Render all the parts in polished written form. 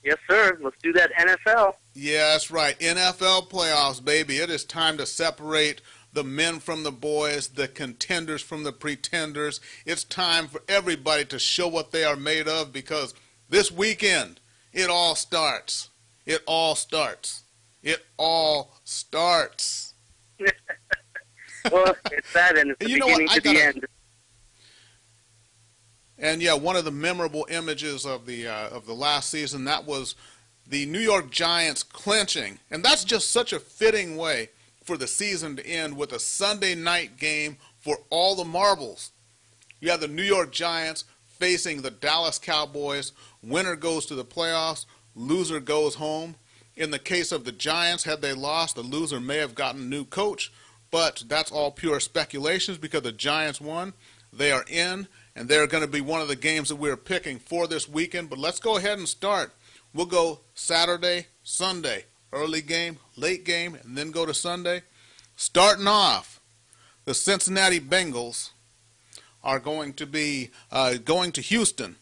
Yes, sir. Let's do that NFL. Yeah, that's right. NFL playoffs, baby. It is time to separate the men from the boys, the contenders from the pretenders. It's time for everybody to show what they are made of because this weekend, it all starts. It all starts. It all starts. Well, it's that, and it's the beginning to the end. And yeah, one of the memorable images of the last season, that was the New York Giants clinching, and that's just such a fitting way for the season to end with a Sunday night game for all the marbles. You have the New York Giants facing the Dallas Cowboys. Winner goes to the playoffs, loser goes home. In the case of the Giants, had they lost, the loser may have gotten a new coach, but that's all pure speculations because the Giants won. They are in, and they're going to be one of the games that we're picking for this weekend. But let's go ahead and start. We'll go Saturday, Sunday, early game, late game, and then go to Sunday. Starting off, the Cincinnati Bengals are going to be going to Houston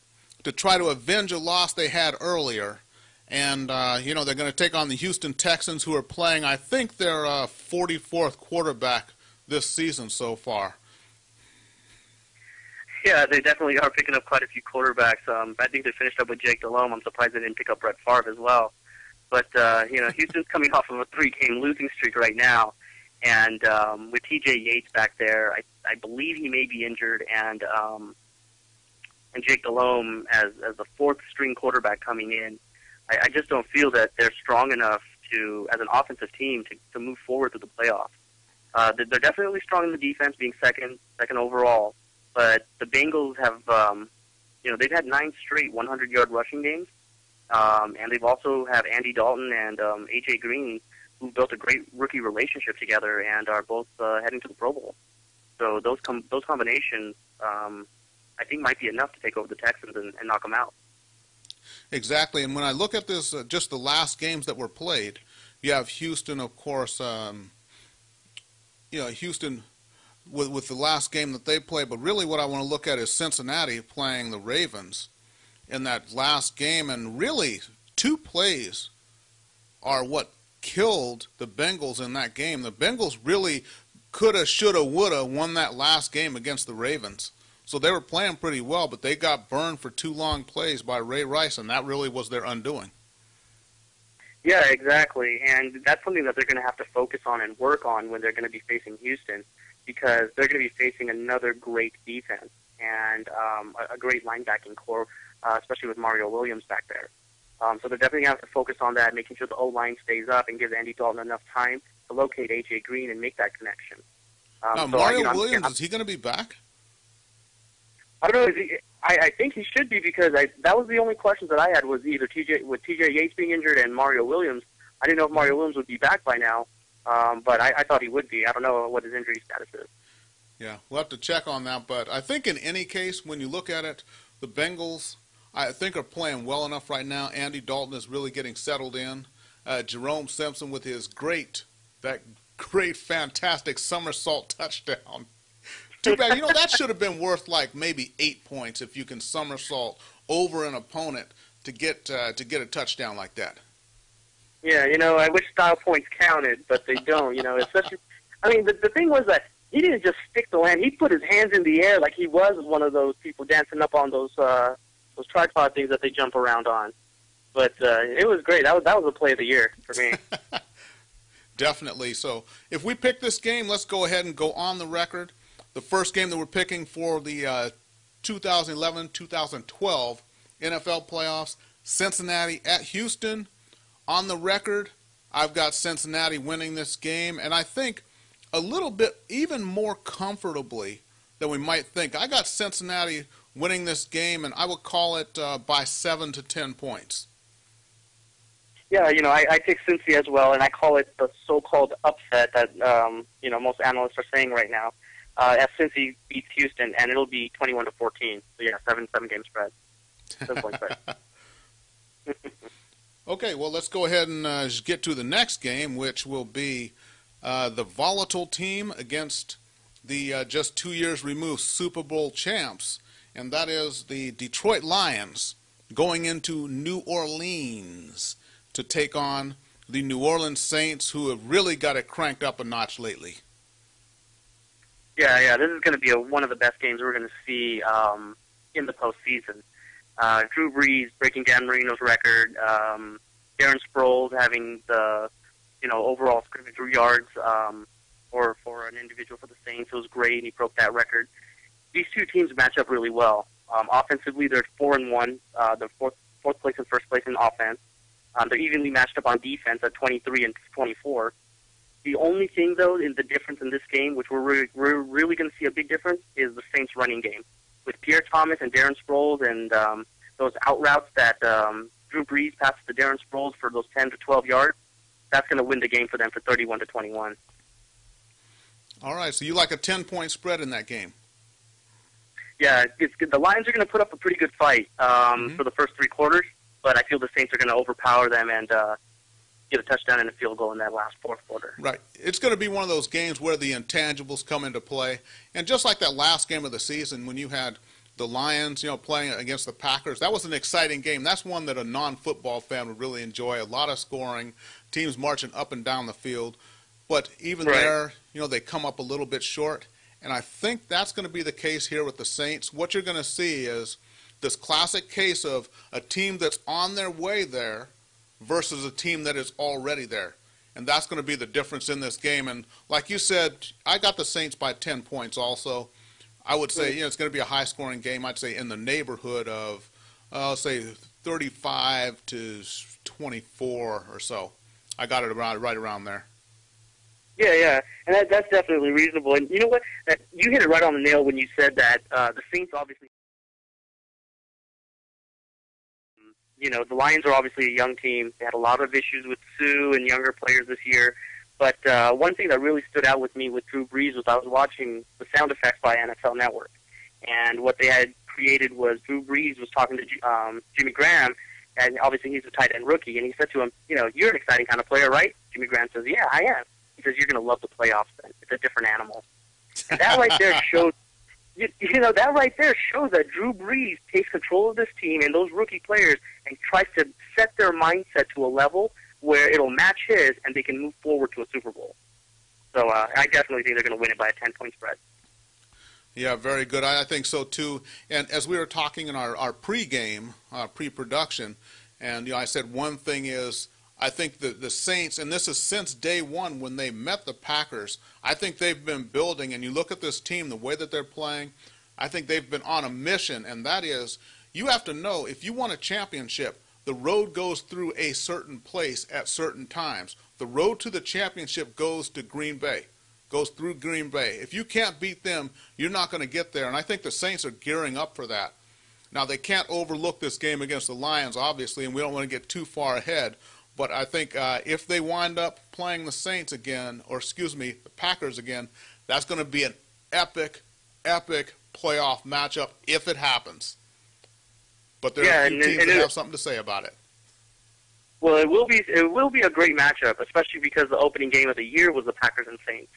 to try to avenge a loss they had earlier. And, they're going to take on the Houston Texans, who are playing, I think, their 44th quarterback this season so far. Yeah, they definitely are picking up quite a few quarterbacks. I think they finished up with Jake Delhomme. I'm surprised they didn't pick up Brett Favre as well. But, Houston's coming off of a 3-game losing streak right now. And with T.J. Yates back there, I believe he may be injured. And Jake Delhomme as the fourth-string quarterback coming in, I just don't feel that they're strong enough to, as an offensive team, to move forward to the playoffs. They're definitely strong in the defense, being second overall. But the Bengals have, they've had 9 straight 100-yard rushing games. And they've also have Andy Dalton and A.J. Green, who built a great rookie relationship together and are both heading to the Pro Bowl. So those combinations, I think, might be enough to take over the Texans and knock them out. Exactly, and when I look at this, just the last games that were played, you have Houston, of course, Houston with the last game that they played, but really what I want to look at is Cincinnati playing the Ravens in that last game, and really 2 plays are what killed the Bengals in that game. The Bengals really coulda, shoulda, woulda won that last game against the Ravens. So they were playing pretty well, but they got burned for 2 long plays by Ray Rice, and that really was their undoing. Yeah, exactly. And that's something that they're going to have to focus on and work on when they're going to be facing Houston, because they're going to be facing another great defense and a great linebacking core, especially with Mario Williams back there. So they're definitely going to have to focus on that, making sure the O-line stays up and gives Andy Dalton enough time to locate A.J. Green and make that connection. Mario Williams, is he going to be back? I don't know. I think he should be, because that was the only questions that I had, was either T.J. Yates being injured and Mario Williams. I didn't know if Mario Williams would be back by now, but I thought he would be. I don't know what his injury status is. Yeah, we'll have to check on that. But I think in any case, when you look at it, the Bengals, I think, are playing well enough right now. Andy Dalton is really getting settled in. Jerome Simpson with his great, fantastic somersault touchdown. Too bad. That should have been worth like maybe 8 points if you can somersault over an opponent to get a touchdown like that. Yeah, I wish style points counted, but they don't. Especially, the thing was that he didn't just stick the land. He put his hands in the air like he was one of those people dancing up on those tripod things that they jump around on. But it was great. That was a play of the year for me. Definitely. So if we pick this game, let's go ahead and go on the record. The first game that we're picking for the 2011-2012 NFL playoffs, Cincinnati at Houston. On the record, I've got Cincinnati winning this game, and I think a little bit even more comfortably than we might think. I got Cincinnati winning this game, and I would call it by 7 to 10 points. Yeah, I take Cincy as well, and I call it the so-called upset that most analysts are saying right now. As Cincy beats Houston, and it'll be 21-14. So yeah, 7-game spread. 7-point spread. Okay, well, let's go ahead and get to the next game, which will be the volatile team against the just 2 years removed Super Bowl champs, and that is the Detroit Lions going into New Orleans to take on the New Orleans Saints, who have really got it cranked up a notch lately. Yeah, this is going to be one of the best games we're going to see in the postseason. Drew Brees breaking Dan Marino's record, Darren Sproles having the overall scrimmage yards for an individual for the Saints. It was great, and he broke that record. These two teams match up really well. Offensively, they're 4-1. They're fourth place and first place in offense. They're evenly matched up on defense at 23 and 24. The only thing, though, in the difference in this game, which we're really going to see a big difference, is the Saints' running game. With Pierre Thomas and Darren Sproles and those out routes that Drew Brees passes to Darren Sproles for those 10 to 12 yards, that's going to win the game for them for 31 to 21. All right, so you like a 10-point spread in that game? Yeah, it's good. The Lions are going to put up a pretty good fight for the first three quarters, but I feel the Saints are going to overpower them and get a touchdown and a field goal in that last fourth quarter. Right. It's going to be one of those games where the intangibles come into play. And just like that last game of the season when you had the Lions, playing against the Packers, that was an exciting game. That's one that a non-football fan would really enjoy. A lot of scoring, teams marching up and down the field. But even there, they come up a little bit short. And I think that's going to be the case here with the Saints. What you're going to see is this classic case of a team that's on their way there versus a team that is already there. And that's going to be the difference in this game. And like you said, I got the Saints by 10 points also. I would say, it's going to be a high-scoring game. I'd say in the neighborhood of, I'll say 35 to 24 or so. I got it right around there. Yeah, and that's definitely reasonable. And you know what? You hit it right on the nail when you said that the Saints obviously, the Lions are obviously a young team. They had a lot of issues with Sue and younger players this year. But one thing that really stood out with me with Drew Brees was I was watching the sound effects by NFL Network. And what they had created was Drew Brees was talking to Jimmy Graham, and obviously he's a tight end rookie. And he said to him, you're an exciting kind of player, right? Jimmy Graham says, yeah, I am. He says, you're going to love the playoffs then. It's a different animal. And that right there shows, that right there shows that Drew Brees takes control of this team and those rookie players and tries to set their mindset to a level where it'll match his and they can move forward to a Super Bowl. So I definitely think they're going to win it by a 10-point spread. Yeah, very good. I think so too. And as we were talking in our pre-game, pre-production, and I said one thing is, I think the Saints, and this is since day one when they met the Packers, I think they've been building, and you look at this team, the way that they're playing, I think they've been on a mission, and that is, you have to know, if you want a championship, the road goes through a certain place at certain times. The road to the championship goes to Green Bay, goes through Green Bay. If you can't beat them, you're not going to get there, and I think the Saints are gearing up for that. Now, they can't overlook this game against the Lions, obviously, and we don't want to get too far ahead. But I think if they wind up playing the Saints again, the Packers again, that's going to be an epic playoff matchup if it happens. But there are a few teams that have something to say about it. Well, it will be a great matchup, especially because the opening game of the year was the Packers and Saints.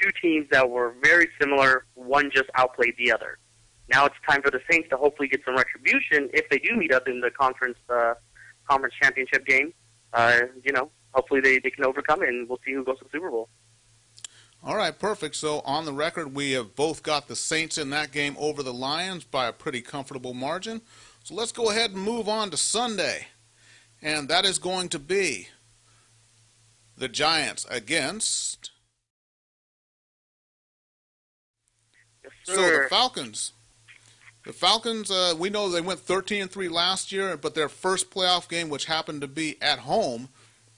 Two teams that were very similar. One just outplayed the other. Now it's time for the Saints to hopefully get some retribution if they do meet up in the conference championship game. Hopefully they can overcome it, and we'll see who goes to the Super Bowl. All right, perfect. So on the record, we have both got the Saints in that game over the Lions by a pretty comfortable margin. So let's go ahead and move on to Sunday. And that is going to be the Giants against the Falcons. The Falcons, we know they went 13-3 last year, but their first playoff game, which happened to be at home,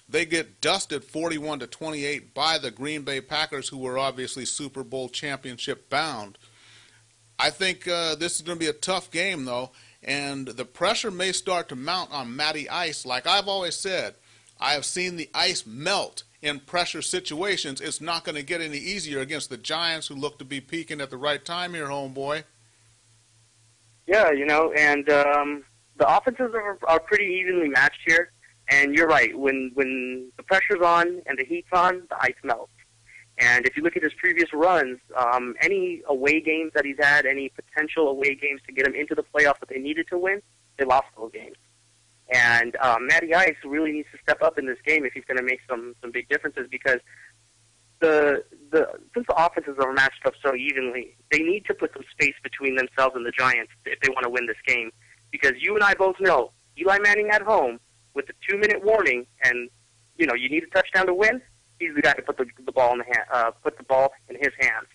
they get dusted 41-28 by the Green Bay Packers, who were obviously Super Bowl championship bound. I think this is going to be a tough game, though, and the pressure may start to mount on Matty Ice. Like I've always said, I have seen the ice melt in pressure situations. It's not going to get any easier against the Giants, who look to be peaking at the right time here, homeboy. Yeah, and the offenses are pretty evenly matched here. And you're right, when the pressure's on and the heat's on, the ice melts. And if you look at his previous runs, any away games that he's had, any potential away games to get him into the playoffs that they needed to win, they lost those games. And Matty Ice really needs to step up in this game if he's going to make some big differences, because since the offenses are matched up so evenly, they need to put some space between themselves and the Giants if they want to win this game. Because you and I both know Eli Manning at home with the 2-minute warning, and you need a touchdown to win. He's the guy to put the ball in his hands.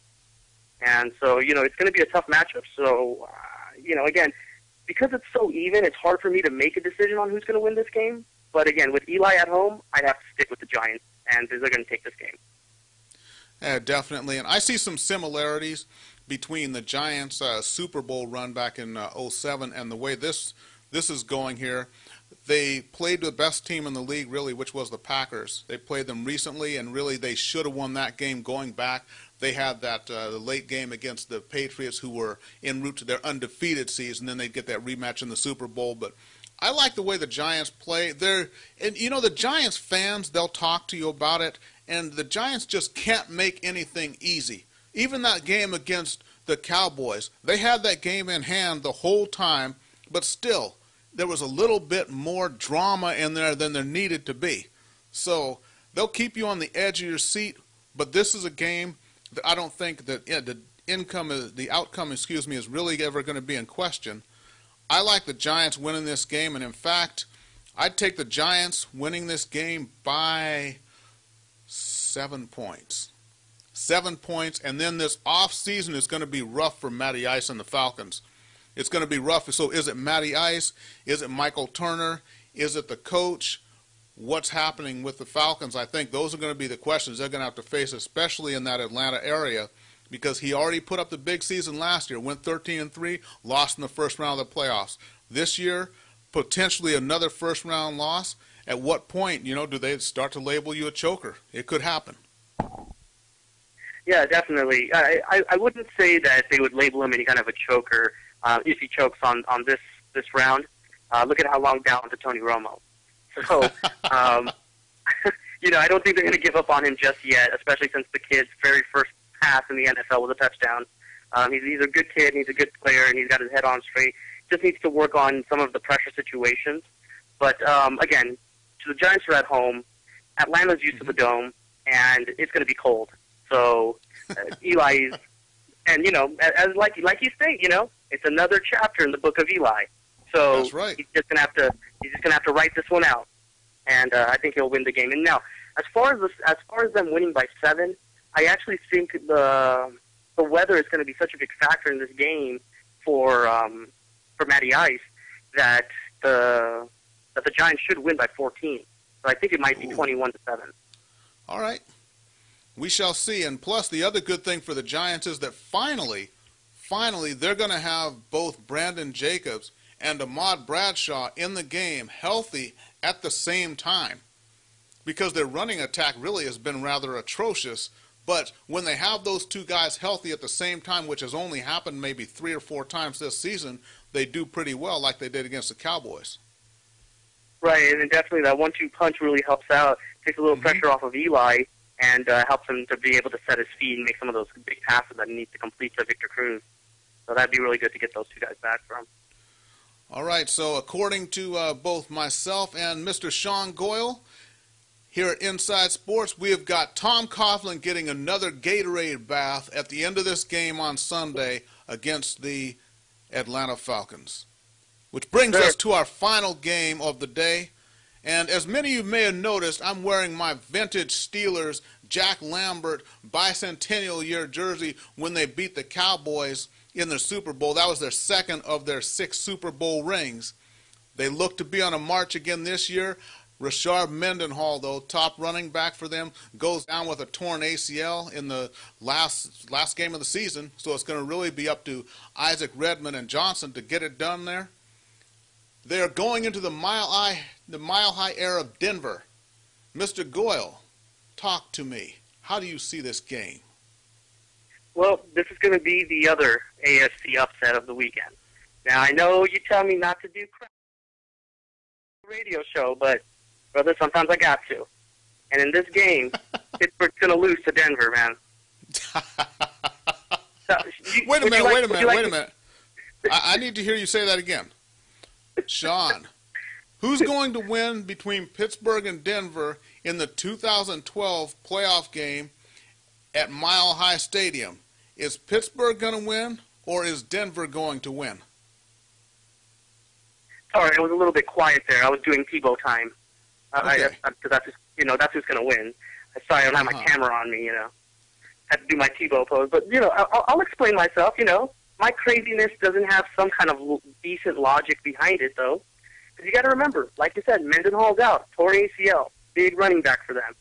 And so it's going to be a tough matchup. So again, because it's so even, it's hard for me to make a decision on who's going to win this game. But again, with Eli at home, I'd have to stick with the Giants, and they're going to take this game. Definitely, and I see some similarities between the Giants' Super Bowl run back in '07 and the way this is going here. They played the best team in the league, really, which was the Packers. They played them recently, and really they should have won that game going back. They had that the late game against the Patriots, who were en route to their undefeated season. Then they'd get that rematch in the Super Bowl. But I like the way the Giants play. The Giants fans, they'll talk to you about it, and the Giants just can't make anything easy. Even that game against the Cowboys, they had that game in hand the whole time, but still, there was a little bit more drama in there than there needed to be. So they'll keep you on the edge of your seat, but this is a game that I don't think that the outcome is really ever going to be in question. I like the Giants winning this game, and in fact, I'd take the Giants winning this game by 7 points. 7 points, and then this off season is going to be rough for Matty Ice and the Falcons. It's going to be rough. So is it Matty Ice? Is it Michael Turner? Is it the coach? What's happening with the Falcons? I think those are going to be the questions they're going to have to face, especially in that Atlanta area, because he already put up the big season last year, went 13-3, lost in the first round of the playoffs. This year, potentially another first-round loss. At what point, do they start to label you a choker? It could happen. Yeah, definitely. I wouldn't say that they would label him any kind of a choker if he chokes on this round. Look at how long down to Tony Romo. So, I don't think they're going to give up on him just yet, especially since the kid's very first pass in the NFL was a touchdown. He's a good kid, and he's a good player, and he's got his head on straight. Just needs to work on some of the pressure situations. But, again, the Giants are at home. Atlanta's used to the dome, and it's going to be cold. So Eli's, and like you say, it's another chapter in the book of Eli. So that's right. He's just gonna have to write this one out, and I think he'll win the game. And now, as far as them winning by 7, I actually think the weather is going to be such a big factor in this game for Matty Ice that the Giants should win by 14. So I think it might be 21-7. All right. We shall see. And plus, the other good thing for the Giants is that finally, they're going to have both Brandon Jacobs and Ahmad Bradshaw in the game healthy at the same time, because their running attack really has been rather atrocious. But when they have those two guys healthy at the same time, which has only happened maybe 3 or 4 times this season, they do pretty well, like they did against the Cowboys. Right, and definitely that 1-2 punch really helps out, takes a little pressure off of Eli, and helps him to be able to set his feet and make some of those big passes that he needs to complete to Victor Cruz. So that'd be really good to get those two guys back from. All right, so according to both myself and Mr. Sean Goyle, here at Inside Sports, we have got Tom Coughlin getting another Gatorade bath at the end of this game on Sunday against the Atlanta Falcons. Which brings us to our final game of the day. And as many of you may have noticed, I'm wearing my vintage Steelers Jack Lambert bicentennial year jersey when they beat the Cowboys in their Super Bowl. That was their second of their 6 Super Bowl rings. They look to be on a march again this year. Rashard Mendenhall, though, top running back for them, goes down with a torn ACL in the last game of the season. So it's going to really be up to Isaac Redmond and Johnson to get it done there. They're going into the Mile High Air of Denver. Mr. Goyle, talk to me. How do you see this game? Well, this is going to be the other AFC upset of the weekend. Now, I know you tell me not to do crap on the radio show, but, brother, sometimes I got to. And in this game, Pittsburgh's going to lose to Denver, man. Wait a minute. I need to hear you say that again. Sean, who's going to win between Pittsburgh and Denver in the 2012 playoff game at Mile High Stadium? Is Pittsburgh going to win, or is Denver going to win? Sorry, I was a little bit quiet there. I was doing Tebow time. Okay. That's that's who's going to win. Sorry, I don't have my camera on me. Had to do my Tebow pose, but I'll explain myself. My craziness doesn't have some kind of decent logic behind it, though. Because you got to remember, like you said, Mendenhall's out, torn ACL, big running back for them.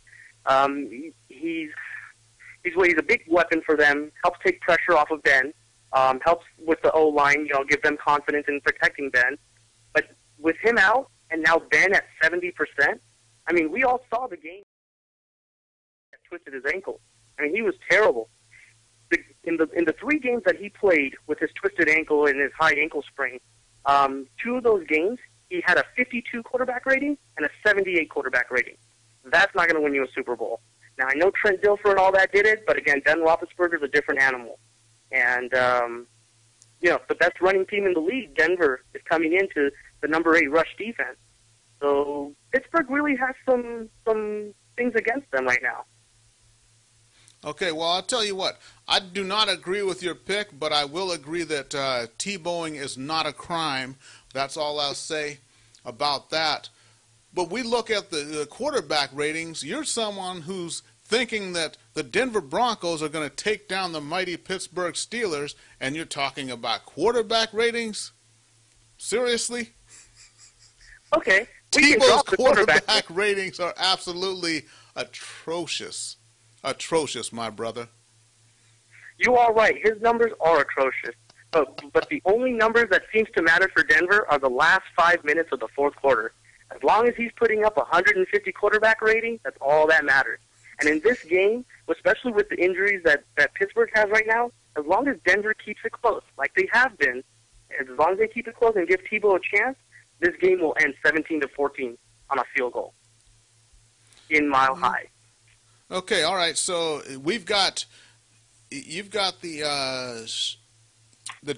He's a big weapon for them. Helps take pressure off of Ben. Helps with the O line. Give them confidence in protecting Ben. But with him out, and now Ben at 70%, I mean, we all saw the game. Twisted his ankle. I mean, he was terrible. In the 3 games that he played with his twisted ankle and his high ankle sprain, 2 of those games, he had a 52 quarterback rating and a 78 quarterback rating. That's not going to win you a Super Bowl. Now, I know Trent Dilfer and all that did it, but again, Ben Roethlisberger's a different animal. And, the best running team in the league, Denver, is coming into the number 8 rush defense. So Pittsburgh really has some things against them right now. Okay, well, I'll tell you what. I do not agree with your pick, but I will agree that Tebowing is not a crime. That's all I'll say about that. But we look at the quarterback ratings. You're someone who's thinking that the Denver Broncos are going to take down the mighty Pittsburgh Steelers, and you're talking about quarterback ratings? Seriously? Okay. Tebow's quarterback ratings are absolutely atrocious. Atrocious, my brother. You are right. His numbers are atrocious. But the only numbers that seems to matter for Denver are the last 5 minutes of the fourth quarter. As long as he's putting up 150 quarterback rating, that's all that matters. And in this game, especially with the injuries that Pittsburgh has right now, as long as Denver keeps it close, like they have been, as long as they keep it close and give Tebow a chance, this game will end 17-14 on a field goal in Mile High. Okay, all right. So you've got the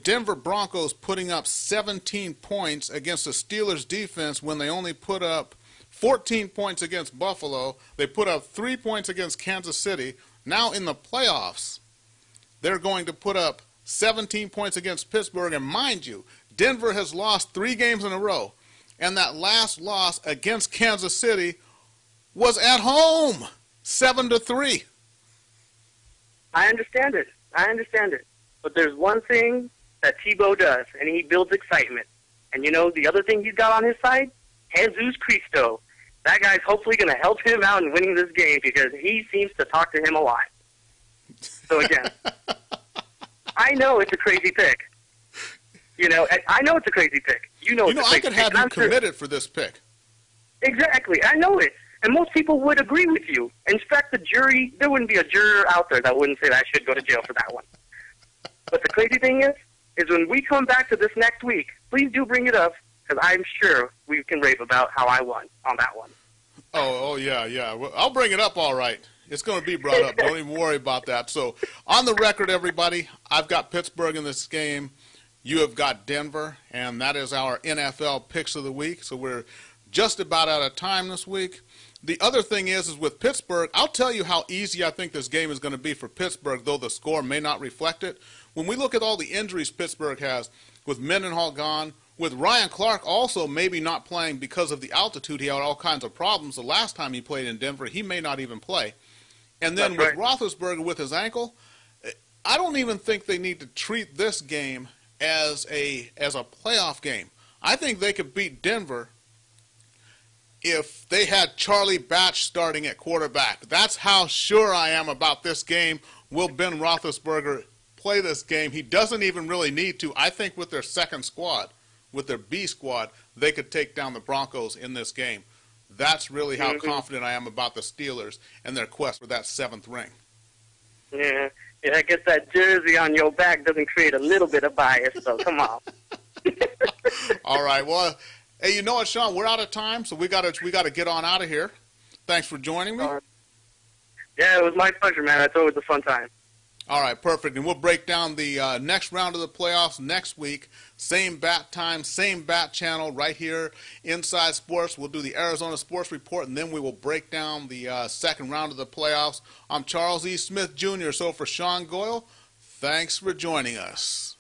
Denver Broncos putting up 17 points against the Steelers defense when they only put up 14 points against Buffalo. They put up 3 points against Kansas City. Now in the playoffs, they're going to put up 17 points against Pittsburgh. And mind you, Denver has lost 3 games in a row. And that last loss against Kansas City was at home, 7-3. I understand it. But there's one thing that Tebow does, and he builds excitement. And the other thing he's got on his side? Jesus Cristo. That guy's hopefully going to help him out in winning this game because he seems to talk to him a lot. So again, I know it's a crazy pick. I know it's a crazy pick. I could have you committed for this pick. Exactly. I know it. And most people would agree with you. In fact, there wouldn't be a juror out there that wouldn't say that I should go to jail for that one. But the crazy thing is when we come back to this next week, please do bring it up, because I'm sure we can rave about how I won on that one. Oh, yeah. Well, I'll bring it up all right. It's going to be brought up. Don't even worry about that. So, on the record, everybody, I've got Pittsburgh in this game. You have got Denver, and that is our NFL Picks of the Week. So, we're just about out of time this week. The other thing is with Pittsburgh, I'll tell you how easy I think this game is going to be for Pittsburgh, though the score may not reflect it. When we look at all the injuries Pittsburgh has, with Mendenhall gone, with Ryan Clark also maybe not playing because of the altitude, he had all kinds of problems the last time he played in Denver. He may not even play. And then with Roethlisberger with his ankle, I don't even think they need to treat this game as a playoff game. I think they could beat Denver if they had Charlie Batch starting at quarterback. That's how sure I am about this game. Will Ben Roethlisberger play this game? He doesn't even really need to. I think with their second squad, with their B squad, they could take down the Broncos in this game. That's really how confident I am about the Steelers and their quest for that 7th ring. Yeah, I guess that jersey on your back doesn't create a little bit of bias, so come on. All right, well, hey, you know what, Sean? We're out of time, so we gotta get on out of here. Thanks for joining me. Yeah, it was my pleasure, man. It's always a fun time. All right, perfect. And we'll break down the next round of the playoffs next week. Same bat time, same bat channel right here inside sports. We'll do the Arizona Sports Report, and then we will break down the second round of the playoffs. I'm Charles E. Smith, Jr., so for Sean Goyle, thanks for joining us.